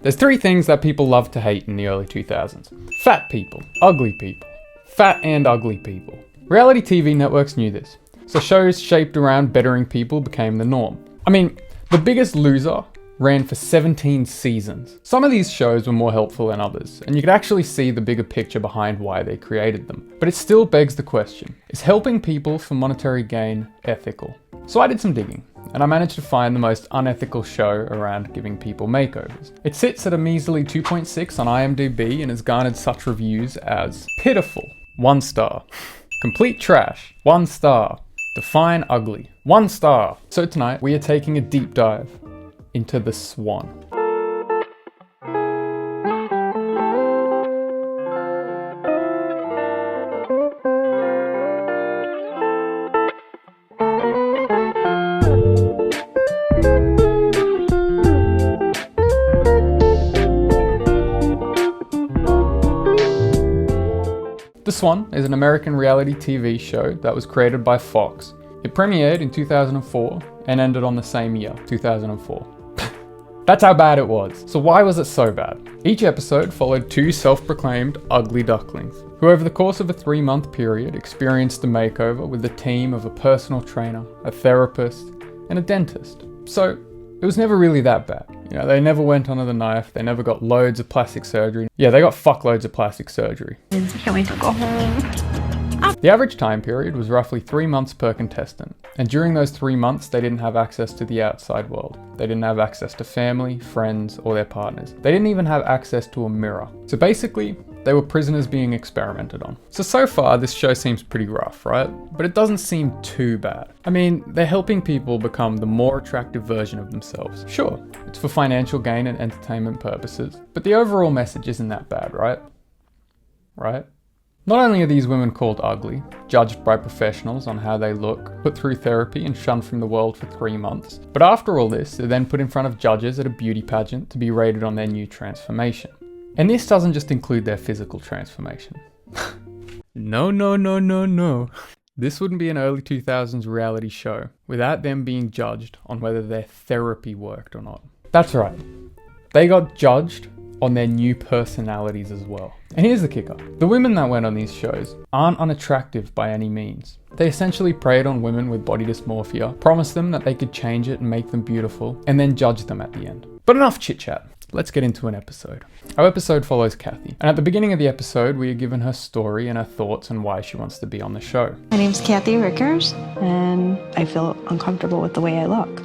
There's three things that people loved to hate in the early 2000s. Fat people, ugly people, fat and ugly people. Reality TV networks knew this, so shows shaped around bettering people became the norm. I mean, The Biggest Loser ran for 17 seasons. Some of these shows were more helpful than others, and you could actually see the bigger picture behind why they created them. But it still begs the question, is helping people for monetary gain ethical? So I did some digging, and I managed to find the most unethical show around giving people makeovers. It sits at a measly 2.6 on IMDb and has garnered such reviews as pitiful, 1 star, complete trash, 1 star, define ugly, 1 star. So tonight we are taking a deep dive into The Swan. The Swan is an American reality TV show that was created by Fox. It premiered in 2004 and ended on the same year, 2004. That's how bad it was. So why was it so bad? Each episode followed 2 self-proclaimed ugly ducklings, who over the course of a 3-month period experienced a makeover with the team of a personal trainer, a therapist, and a dentist. So it was never really that bad. You know, they never went under the knife, they never got loads of plastic surgery. Yeah, they got fuckloads of plastic surgery. I can't wait to go home. The average time period was roughly 3 months per contestant, and during those 3 months they didn't have access to the outside world. They didn't have access to family, friends, or their partners. They didn't even have access to a mirror. So basically, they were prisoners being experimented on. So far this show seems pretty rough, right? But it doesn't seem too bad. I mean, they're helping people become the more attractive version of themselves. Sure, it's for financial gain and entertainment purposes, but the overall message isn't that bad, right? Right? Not only are these women called ugly, judged by professionals on how they look, put through therapy and shunned from the world for 3 months, but after all this, they're then put in front of judges at a beauty pageant to be rated on their new transformation. And this doesn't just include their physical transformation. No. This wouldn't be an early 2000s reality show without them being judged on whether their therapy worked or not. That's right. They got judged on their new personalities as well. And here's the kicker. The women that went on these shows aren't unattractive by any means. They essentially preyed on women with body dysmorphia, promised them that they could change it and make them beautiful, and then judged them at the end. But enough chit chat. Let's get into an episode. Our episode follows Kathy, and at the beginning of the episode we are given her story and her thoughts and why she wants to be on the show. My name's Kathy Rickers, and I feel uncomfortable with the way I look.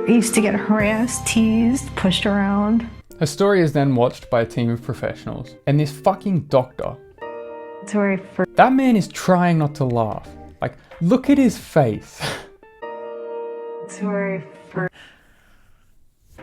I used to get harassed, teased, pushed around. Her story is then watched by a team of professionals, and this fucking doctor, That's where I first. that man is trying not to laugh. Like, look at his face. That's where I first.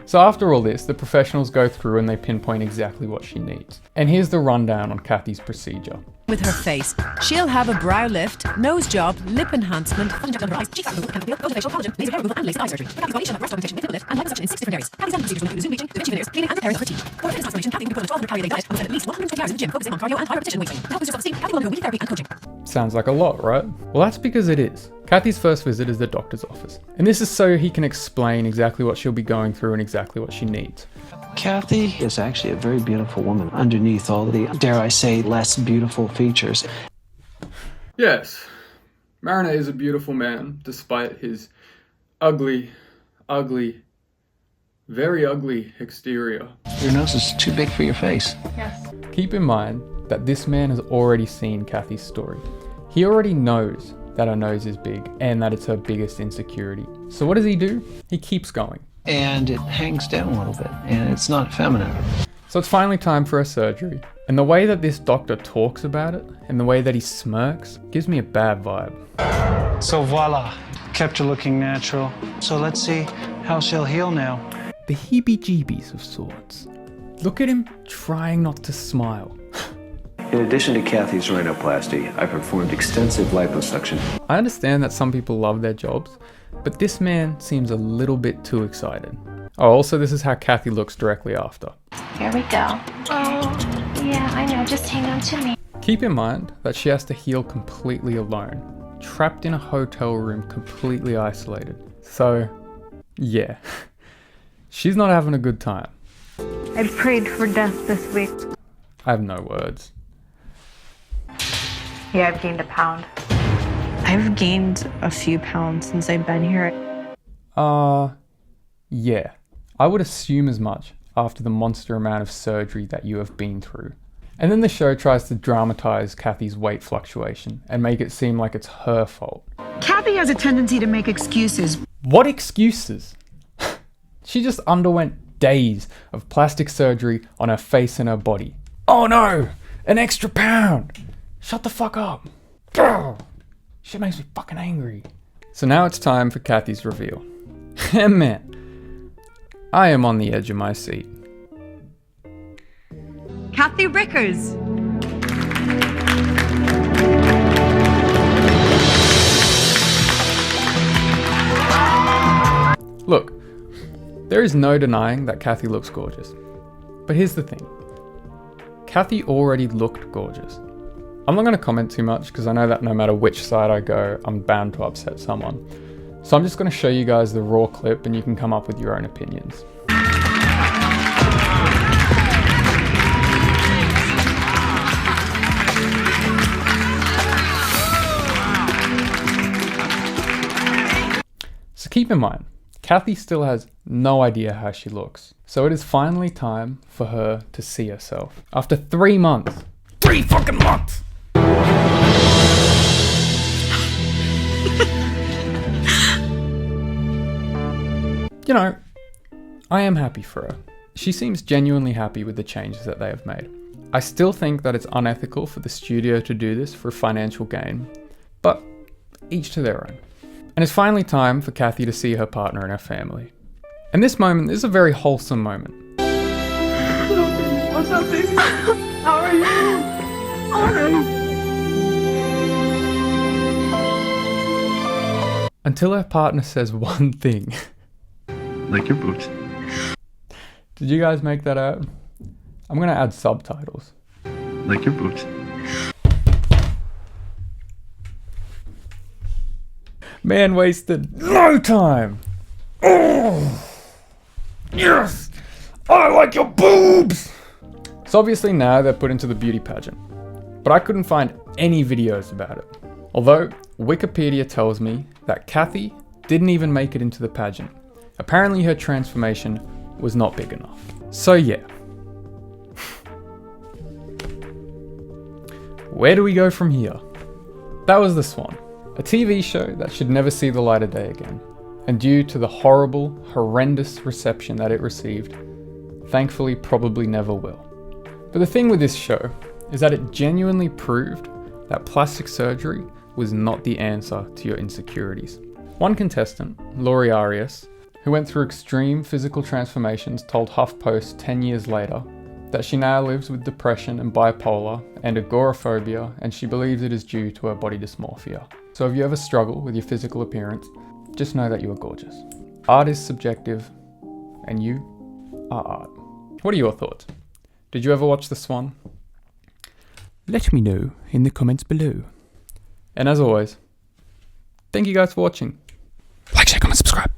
So after all this, the professionals go through and they pinpoint exactly what she needs. And here's the rundown on Kathy's procedure. With her face, she'll have a brow lift, nose job, lip enhancement, under eyes, cheek removal, canopy, facial collagen, laser hair removal, and laser eye surgery. Kathy's foundation, breast augmentation, lip lift, and liposuction in 6 different areas. Kathy's procedures will include zoom bleaching, da Vinci veneers, cleaning and repairing of her teeth. For fitness transformation, Kathy will put on a 1200 calorie diet and will spend at least 120 hours in the gym, focusing on cardio and high repetition weight training. To help boost your self-esteem, Kathy will undergo weekly therapy and coaching. Sounds like a lot, right? Well, that's because it is. Kathy's first visit is the doctor's office. And this is so he can explain exactly what she'll be going through and exactly what she needs. Kathy is actually a very beautiful woman underneath all the, dare I say, less beautiful features. Yes, Mariner is a beautiful man, despite his ugly, very ugly exterior. Your nose is too big for your face. Keep in mind that this man has already seen Kathy's story. He already knows that her nose is big and that it's her biggest insecurity. So what does he do? He keeps going. And it hangs down a little bit, and it's not feminine. So it's finally time for her surgery. And the way that this doctor talks about it, and the way that he smirks, gives me a bad vibe. So voila, kept her looking natural. So let's see how she'll heal now. The heebie-jeebies of sorts. Look at him trying not to smile. In addition to Kathy's rhinoplasty, I performed extensive liposuction. I understand that some people love their jobs, but this man seems a little bit too excited. Oh, also this is how Kathy looks directly after. Here we go. Oh, yeah, I know. Just hang on to me. Keep in mind that she has to heal completely alone, trapped in a hotel room, completely isolated. So, yeah, she's not having a good time. I prayed for death this week. I have no words. Yeah, I've gained a pound. I've gained a few pounds since I've been here. Yeah. I would assume as much after the monster amount of surgery that you have been through. And then the show tries to dramatize Kathy's weight fluctuation and make it seem like it's her fault. Kathy has a tendency to make excuses. What excuses? She just underwent days of plastic surgery on her face and her body. Oh no! An extra pound! Shut the fuck up! Ugh. Shit makes me fucking angry. So now it's time for Kathy's reveal. And man, I am on the edge of my seat. Kathy Rickers. Look, there is no denying that Kathy looks gorgeous. But here's the thing. Kathy already looked gorgeous. I'm not going to comment too much because I know that no matter which side I go, I'm bound to upset someone. So I'm just going to show you guys the raw clip and you can come up with your own opinions. So keep in mind, Kathy still has no idea how she looks. So it is finally time for her to see herself. After 3 months. 3 fucking months! You know, I am happy for her. She seems genuinely happy with the changes that they have made. I still think that it's unethical for the studio to do this for financial gain, but each to their own. And it's finally time for Kathy to see her partner and her family. And this moment is a very wholesome moment. What's up, baby? How are you? Until her partner says one thing. Like your boots. Did you guys make that out? I'm gonna add subtitles. Like your boots. Man wasted no time. Oh, yes, I like your boobs. So obviously now they're put into the beauty pageant, but I couldn't find any videos about it. Although Wikipedia tells me that Kathy didn't even make it into the pageant. Apparently her transformation was not big enough. So yeah. Where do we go from here? That was The Swan, a TV show that should never see the light of day again. And due to the horrible, horrendous reception that it received, thankfully probably never will. But the thing with this show is that it genuinely proved that plastic surgery was not the answer to your insecurities. One contestant, Laurie Arias, who went through extreme physical transformations, told HuffPost 10 years later that she now lives with depression and bipolar and agoraphobia, and she believes it is due to her body dysmorphia. So if you ever struggle with your physical appearance, just know that you are gorgeous. Art is subjective, and you are art. What are your thoughts? Did you ever watch The Swan? Let me know in the comments below. And as always, thank you guys for watching. Like, share, comment, subscribe.